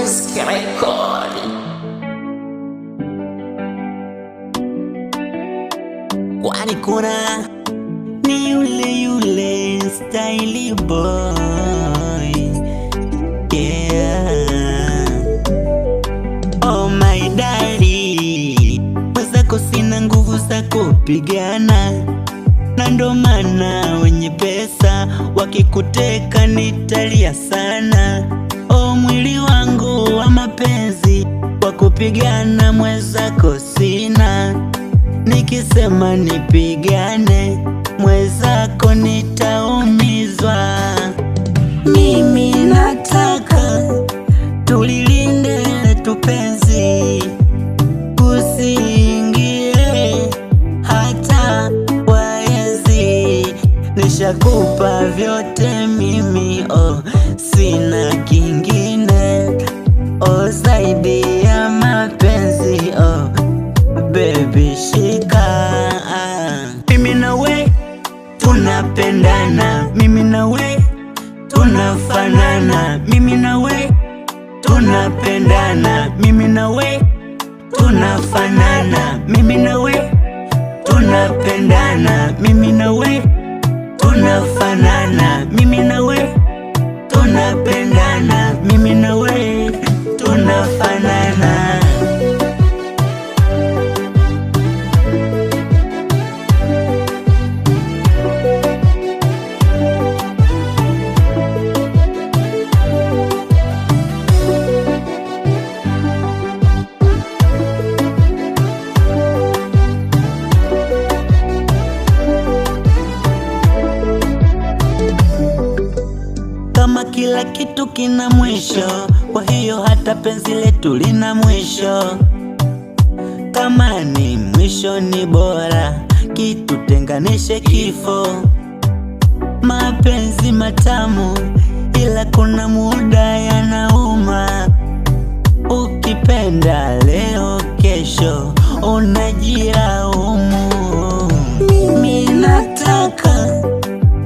Rizky Record. Kwani kuna ni yule style boy, yeah. Oh my daddy, mwenzako sina nguvu za kupigana, na ndo maana wenye pesa wakikuteka nitalia sana. Oh mwili wangu wa mapenzi wa kupigana mwenzako sina, nikisema nipigane mwenzako nitaumizwa. Mimi nataka tulilinde tupenzi, kusiingie hata waezi. Nishakupa vyote mimi, oh sina kingine, oh zaidi ya mapenzi, oh baby shika. Mimi na we tunapendana, mimi na we tunafanana, mimi na we tunapendana, mimi na we tunafanana, mimi na we tunapendana, mimi na we tunafanana, mimi na we tunapendana, mimi na we tunafanana. Kama kila kitu kina mwisho, kwa hiyo hata penzi letu lina mwisho. Kama ni mwisho ni bora kitutenganishe kifo. Mapenzi matamu ila kuna muda yanauma. Ukipenda leo kesho unajilaumu. Mimi nataka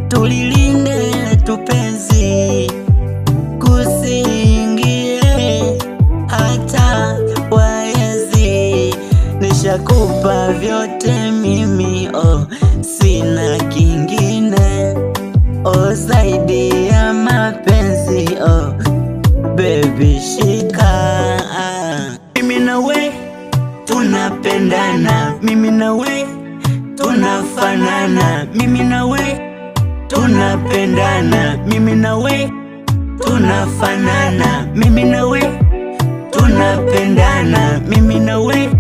tulilinde tupenzi, kusiingie hata waezi. Nishakupa vyote mimi, oh sina kingine, oh zaidi ya mapenzi, oh baby shika. Mimi na we tunapendana, mimi na we tunafanana, mimi na we tunapendana, mimi na we tunafanana, mimi na we tunapendana, mimi na we